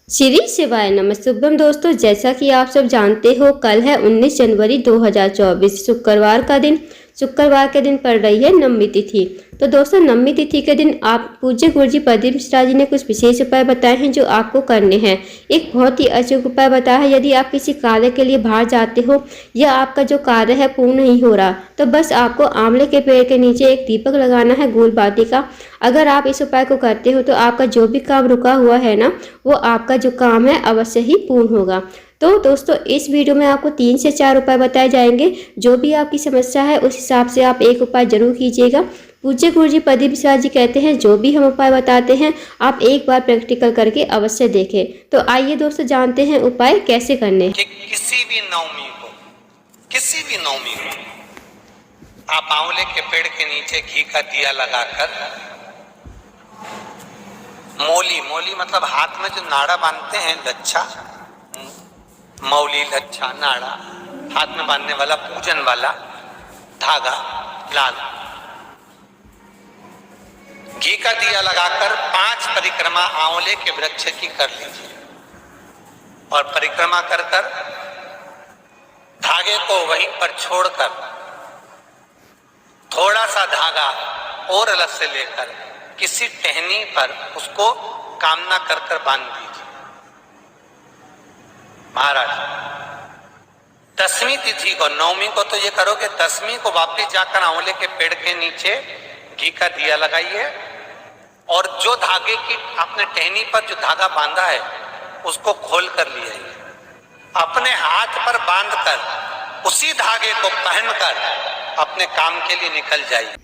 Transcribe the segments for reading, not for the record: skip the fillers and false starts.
श्री शिवाय नमः। शुभम दोस्तों, जैसा कि आप सब जानते हो, कल है 19 जनवरी 2024 शुक्रवार का दिन। शुक्रवार के दिन पड़ रही है नवमी तिथि। तो दोस्तों, नवमी तिथि के दिन आप पूज्य गुरुजी प्रदीप मिश्रा जी ने कुछ विशेष उपाय बताए हैं जो आपको करने हैं। एक बहुत ही अचूक उपाय बताया है। यदि आप किसी कार्य के लिए बाहर जाते हो या आपका जो कार्य है पूर्ण नहीं हो रहा, तो बस आपको आंवले के पेड़ के नीचे एक दीपक लगाना है गोल बाती का। अगर आप इस उपाय को करते हो तो आपका जो भी काम रुका हुआ है ना, वो आपका जो काम है अवश्य ही पूर्ण होगा। तो दोस्तों, इस वीडियो में आपको 3 से 4 उपाय बताए जाएंगे। जो भी आपकी समस्या है उस हिसाब से आप एक उपाय जरूर कीजिएगा। पूज्य गुरुजी प्रदीप मिश्रा जी कहते हैं, जो भी हम उपाय बताते हैं आप एक बार प्रैक्टिकल करके अवश्य देखें। तो आइए दोस्तों, जानते हैं उपाय कैसे करने हैं। किसी भी नवमी को आप आंवले के पेड़ के नीचे घी का दिया लगाकर मौली मतलब हाथ में जो नाड़ा बांधते हैं, लच्छा, मौली, लच्छा, नाड़ा, हाथ में बांधने वाला पूजन वाला धागा लाल, घी का दिया लगाकर 5 परिक्रमा आंवले के वृक्ष की कर लीजिए और परिक्रमा कर धागे को वहीं पर छोड़कर थोड़ा सा धागा और अलग से लेकर किसी टहनी पर उसको कामना कर बांध दीजिए। महाराज, 10वीं तिथि को, नवमी को तो ये करोगे, 10वीं को वापस जाकर आंवले के पेड़ के नीचे घी का दिया लगाइए और जो धागे की आपने टहनी पर जो धागा बांधा है उसको खोल कर ले आइए। अपने हाथ पर बांधकर उसी धागे को पहनकर अपने काम के लिए निकल जाइए।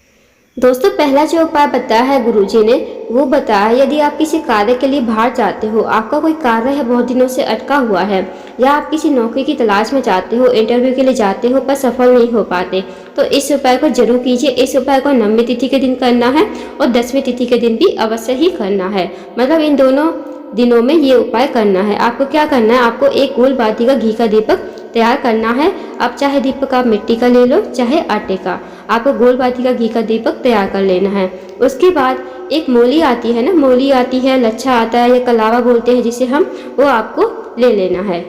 दोस्तों, पहला जो उपाय बताया है गुरुजी ने, वो बताया यदि आप किसी कार्य के लिए बाहर जाते हो, आपका कोई कार्य है बहुत दिनों से अटका हुआ है, या आप किसी नौकरी की तलाश में जाते हो, इंटरव्यू के लिए जाते हो पर सफल नहीं हो पाते, तो इस उपाय को जरूर कीजिए। इस उपाय को नवमी तिथि के दिन करना है और 10वीं तिथि के दिन भी अवश्य ही करना है। मतलब इन दोनों दिनों में ये उपाय करना है। आपको क्या करना है, आपको एक गोल बाती का घी का दीपक तैयार करना है। अब चाहे दीपक आप मिट्टी का ले लो चाहे आटे का, आपको गोल बाती का घी का दीपक तैयार कर लेना है। उसके बाद एक मौली आती है ना, मौली आती है, लच्छा आता है या कलावा बोलते हैं जिसे हम, वो आपको ले लेना है।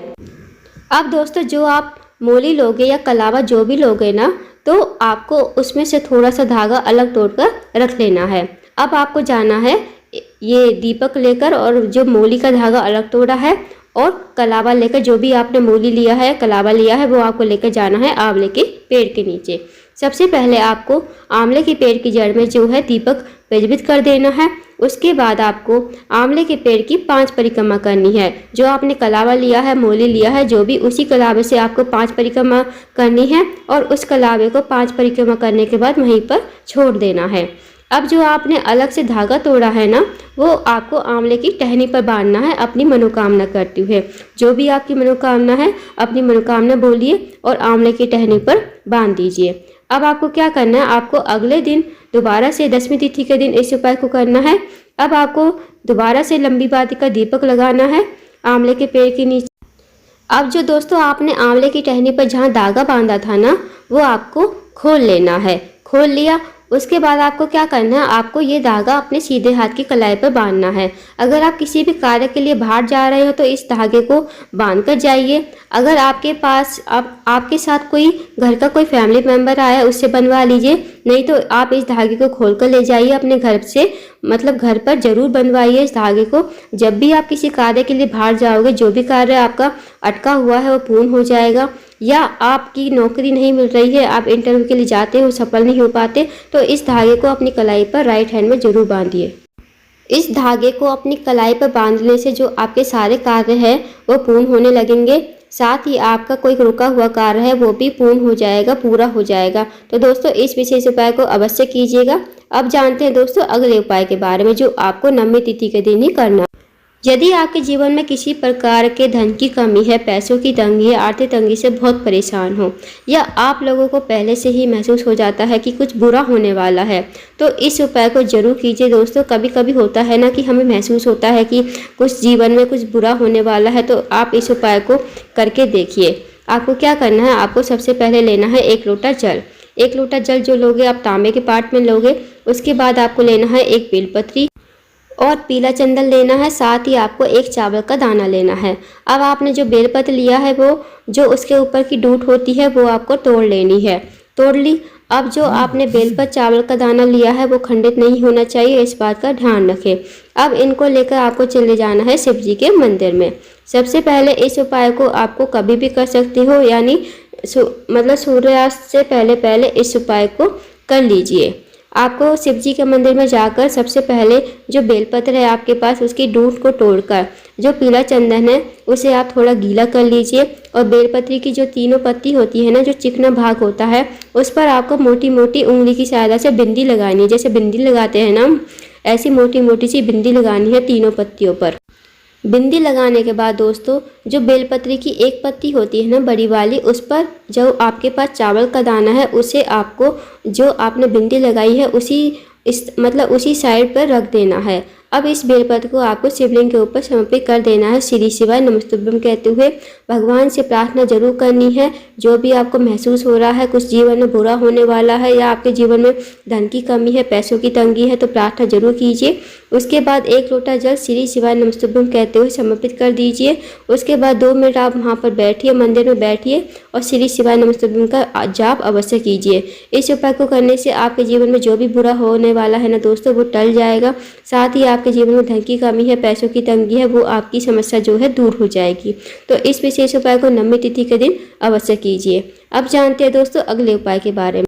अब दोस्तों, जो आप मौली लोगे या कलावा जो भी लोगे ना, तो आपको उसमें से थोड़ा सा धागा अलग तोड़कर रख लेना है। अब आपको जाना है ये दीपक लेकर और जो मौली का धागा अलग तोड़ा है और कलावा लेकर, जो भी आपने मौली लिया है, कलावा लिया है, वो आपको लेकर जाना है आंवले के पेड़ के नीचे। सबसे पहले आपको आंवले के पेड़ की जड़ में जो है दीपक प्रज्वलित कर देना है। उसके बाद आपको आंवले के पेड़ की 5 परिक्रमा करनी है। जो आपने कलावा लिया है, मौली लिया है, जो भी, उसी कलावे से आपको 5 परिक्रमा करनी है और उस कलावे को 5 परिक्रमा करने के बाद वहीं पर छोड़ देना है। अब जो आपने अलग से धागा तोड़ा है ना, वो आपको आंवले की टहनी पर बांधना है अपनी मनोकामना करते हुए। जो भी आपकी मनोकामना है, अपनी मनोकामना बोलिए और आंवले की टहनी पर बांध दीजिए। अब आपको क्या करना है, आपको अगले दिन दोबारा से 10वीं तिथि के दिन इस उपाय को करना है। अब आपको दोबारा से लंबी बाती का दीपक लगाना है आंवले के पेड़ के नीचे। अब जो दोस्तों आपने आंवले की टहनी पर जहाँ धागा बांधा था ना, वो आपको खोल लेना है। खोल लिया, उसके बाद आपको क्या करना है, आपको ये धागा अपने सीधे हाथ की कलाई पर बांधना है। अगर आप किसी भी कार्य के लिए बाहर जा रहे हो तो इस धागे को बांध कर जाइए। अगर आपके पास आपके साथ कोई घर का कोई फैमिली मेंबर आया, उससे बनवा लीजिए, नहीं तो आप इस धागे को खोल कर ले जाइए अपने घर से, मतलब घर पर जरूर बनवाइए इस धागे को। जब भी आप किसी कार्य के लिए बाहर जाओगे, जो भी कार्य आपका अटका हुआ है वो पूर्ण हो जाएगा। या आपकी नौकरी नहीं मिल रही है, आप इंटरव्यू के लिए जाते हो, सफल नहीं हो पाते, तो इस धागे को अपनी कलाई पर राइट हैंड में जरूर बांधिए। इस धागे को अपनी कलाई पर बांधने से जो आपके सारे कार्य हैं वो पूर्ण होने लगेंगे। साथ ही आपका कोई रुका हुआ कार्य है वो भी पूर्ण हो जाएगा, पूरा हो जाएगा। तो दोस्तों, इस विशेष उपाय को अवश्य कीजिएगा। अब जानते हैं दोस्तों अगले उपाय के बारे में, जो आपको नवमी तिथि के दिन ही करना। यदि आपके जीवन में किसी प्रकार के धन की कमी है, पैसों की तंगी है, आर्थिक तंगी से बहुत परेशान हो, या आप लोगों को पहले से ही महसूस हो जाता है कि कुछ बुरा होने वाला है, तो इस उपाय को जरूर कीजिए दोस्तों। कभी कभी होता है ना कि हमें महसूस होता है कि कुछ जीवन में कुछ बुरा होने वाला है, तो आप इस उपाय को करके देखिए। आपको क्या करना है, आपको सबसे पहले लेना है 1 लोटा जल। 1 लोटा जल जो लोगे आप तांबे के पात्र में लोगे। उसके बाद आपको लेना है एक बेलपत्री और पीला चंदन लेना है, साथ ही आपको एक चावल का दाना लेना है। अब आपने जो बेलपत्र लिया है वो जो उसके ऊपर की डूट होती है वो आपको तोड़ लेनी है। तोड़ ली। अब जो आपने बेलपत्र चावल का दाना लिया है वो खंडित नहीं होना चाहिए, इस बात का ध्यान रखें। अब इनको लेकर आपको चले जाना है शिव जी के मंदिर में। सबसे पहले इस उपाय को आपको कभी भी कर सकते हो, यानी मतलब सूर्यास्त से पहले पहले इस उपाय को कर लीजिए। आपको शिव जी के मंदिर में जाकर सबसे पहले जो बेलपत्र है आपके पास उसकी डूंठ को तोड़कर जो पीला चंदन है उसे आप थोड़ा गीला कर लीजिए, और बेलपत्री की जो तीनों पत्ती होती है ना, जो चिकना भाग होता है, उस पर आपको मोटी मोटी उंगली की सहायता से बिंदी लगानी है। जैसे बिंदी लगाते हैं ना, ऐसी मोटी मोटी सी बिंदी लगानी है तीनों पत्तियों पर। बिंदी लगाने के बाद दोस्तों जो बेलपत्री की एक पत्ती होती है ना बड़ी वाली, उस पर जो आपके पास चावल का दाना है उसे आपको जो आपने बिंदी लगाई है उसी साइड पर रख देना है। अब इस बेलपत्र को आपको शिवलिंग के ऊपर समर्पित कर देना है, श्री शिवाय नमस्तुभ्यम कहते हुए। भगवान से प्रार्थना जरूर करनी है, जो भी आपको महसूस हो रहा है कुछ जीवन में बुरा होने वाला है या आपके जीवन में धन की कमी है, पैसों की तंगी है, तो प्रार्थना जरूर कीजिए। उसके बाद 1 लोटा जल श्री शिवाय नमस्तुभ्यम कहते हुए समर्पित कर दीजिए। उसके बाद 2 मिनट आप वहाँ पर बैठिए, मंदिर में बैठिए और श्री शिवाय नमस्तुभ्यम का जाप अवश्य कीजिए। इस उपाय को करने से आपके जीवन में जो भी बुरा होने वाला है ना दोस्तों वो टल जाएगा। साथ ही आपके जीवन में धन की कमी है, पैसों की तंगी है, वो आपकी समस्या जो है दूर हो जाएगी। तो इस विशेष उपाय को नवमी तिथि के दिन अवश्य कीजिए। अब जानते हैं दोस्तों अगले उपाय के बारे में।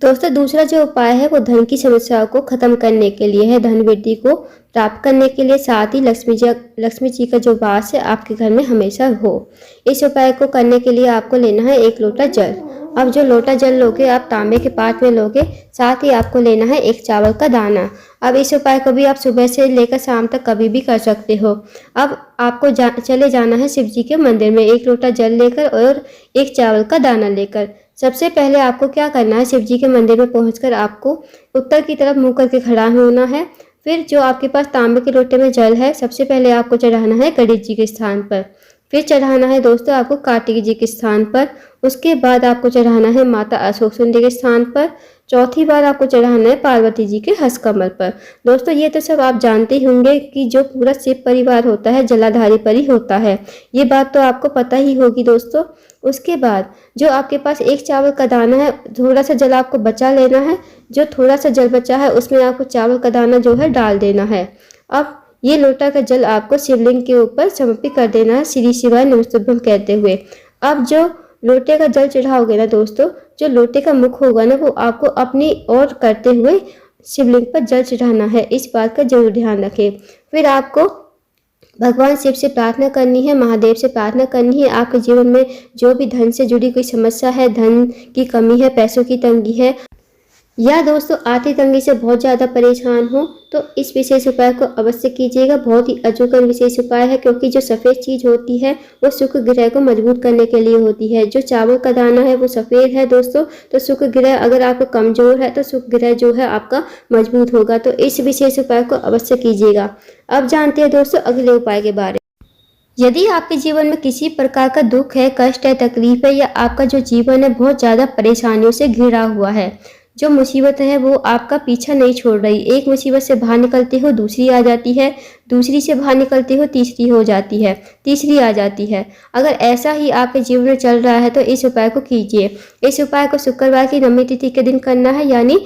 दोस्तों दूसरा जो उपाय है वो धन की समस्याओं को खत्म करने के लिए है, धन वृद्धि को प्राप्त करने के लिए, साथ ही लक्ष्मी जी का जो वास है आपके घर में हमेशा हो। इस उपाय को करने के लिए आपको लेना है 1 लोटा जल। अब जो लोटा जल लोगे आप तांबे के पात्र में लोगे, साथ ही आपको लेना है 1 चावल का दाना। अब इस उपाय को भी आप सुबह से लेकर शाम तक कभी भी कर सकते हो। अब आपको चले जाना है शिव जी के मंदिर में 1 लोटा जल लेकर और 1 चावल का दाना लेकर। सबसे पहले आपको क्या करना है, शिव जी के मंदिर में पहुंचकर आपको उत्तर की तरफ मुंह करके खड़ा होना है। फिर जो आपके पास तांबे के लोटे में जल है सबसे पहले आपको चढ़ाना है गणेश जी के स्थान पर। फिर चढ़ाना है दोस्तों आपको कार्तिक जी के स्थान पर। उसके बाद आपको चढ़ाना है माता अशोक सुंदरी के स्थान पर। चौथी बार आपको चढ़ाना है पार्वती जी के हस्त कमल पर। दोस्तों ये तो सब आप जानते ही होंगे कि जो पूरा शिव परिवार होता है जलाधारी पर ही होता है, ये बात तो आपको पता ही होगी दोस्तों। उसके बाद जो आपके पास 1 चावल का दाना है, थोड़ा सा जल आपको बचा लेना है। जो थोड़ा सा जल बचा है उसमें आपको चावल का दाना जो है डाल देना है। अब ये लोटा का जल आपको शिवलिंग के ऊपर समर्पित कर देना है श्री शिवाय नमस्तुभ्यम कहते हुए। अब जो लोटे का जल चढ़ाओगे ना दोस्तों, जो लोटे का मुख होगा ना वो आपको अपनी ओर करते हुए शिवलिंग पर जल चढ़ाना है, इस बात का जरूर ध्यान रखें। फिर आपको भगवान शिव से प्रार्थना करनी है, महादेव से प्रार्थना करनी है। आपके जीवन में जो भी धन से जुड़ी कोई समस्या है, धन की कमी है, पैसों की तंगी है, या दोस्तों आर्थिक तंगी से बहुत ज़्यादा परेशान हो, तो इस विशेष उपाय को अवश्य कीजिएगा। बहुत ही अचूक विशेष उपाय है, क्योंकि जो सफ़ेद चीज़ होती है वो शुक्र ग्रह को मजबूत करने के लिए होती है। जो चावल का दाना है वो सफ़ेद है दोस्तों, तो शुक्र ग्रह अगर आपका कमज़ोर है तो शुक्र ग्रह जो है आपका मजबूत होगा। तो इस विशेष उपाय को अवश्य कीजिएगा। अब जानते हैं दोस्तों अगले उपाय के बारे में। यदि आपके जीवन में किसी प्रकार का दुख है, कष्ट है, तकलीफ है, या आपका जो जीवन है बहुत ज़्यादा परेशानियों से घिरा हुआ है, जो मुसीबत है वो आपका पीछा नहीं छोड़ रही, एक मुसीबत से बाहर निकलते हो दूसरी आ जाती है, दूसरी से बाहर निकलते हो तीसरी हो जाती है, तीसरी आ जाती है। अगर ऐसा ही आपके जीवन में चल रहा है तो इस उपाय को कीजिए। इस उपाय को शुक्रवार की नवमी तिथि के दिन करना है, यानी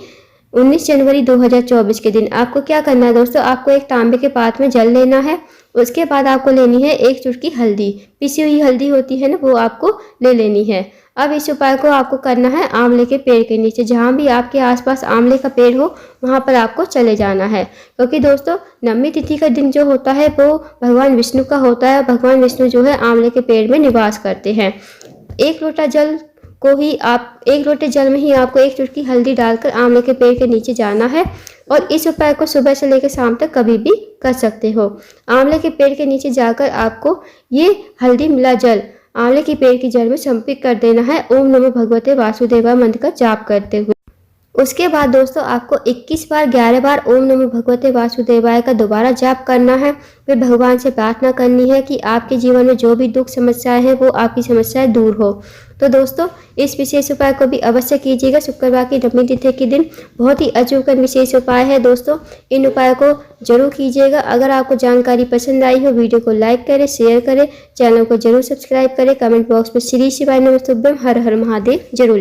19 जनवरी 2024 के दिन। आपको क्या करना है दोस्तों, आपको एक तांबे के पात्र में जल लेना है। उसके बाद आपको लेनी है 1 चुटकी हल्दी, पिसी हुई हल्दी होती है ना, वो आपको ले लेनी है। अब इस उपाय को आपको करना है आंवले के पेड़ के नीचे, जहाँ भी आपके आसपास आंवले का पेड़ हो वहाँ पर आपको चले जाना है। क्योंकि दोस्तों नवमी तिथि का दिन जो होता है वो भगवान विष्णु का होता है। भगवान विष्णु जो है आंवले के पेड़ में निवास करते हैं। 1 लोटा जल को ही आप 1 लोटे जल में ही आपको 1 चुटकी हल्दी डालकर आंवले के पेड़ के नीचे जाना है, और इस उपाय को सुबह से लेकर शाम तक कभी भी कर सकते हो। आंवले के पेड़ के नीचे जाकर आपको ये हल्दी मिला जल आंवले की पेड़ की जड़ में समर्पित कर देना है। ओम नमो भगवते वासुदेवाय मंत्र का जाप करते हुए। उसके बाद दोस्तों आपको 21 बार 11 बार ओम नमो भगवते वासुदेवाय का दोबारा जाप करना है। फिर भगवान से प्रार्थना करनी है कि आपके जीवन में जो भी दुख समस्याएं हैं वो आपकी समस्याएं दूर हो। तो दोस्तों इस विशेष उपाय को भी अवश्य कीजिएगा। शुक्रवार की नवमी तिथि के दिन बहुत ही अचूक विशेष उपाय है दोस्तों, इन उपायों को जरूर कीजिएगा। अगर आपको जानकारी पसंद आई हो वीडियो को लाइक करें, शेयर करें, चैनल को जरूर सब्सक्राइब करें, कमेंट बॉक्स में श्री शिवाय नमस्तुभ्यम हर हर महादेव जरूर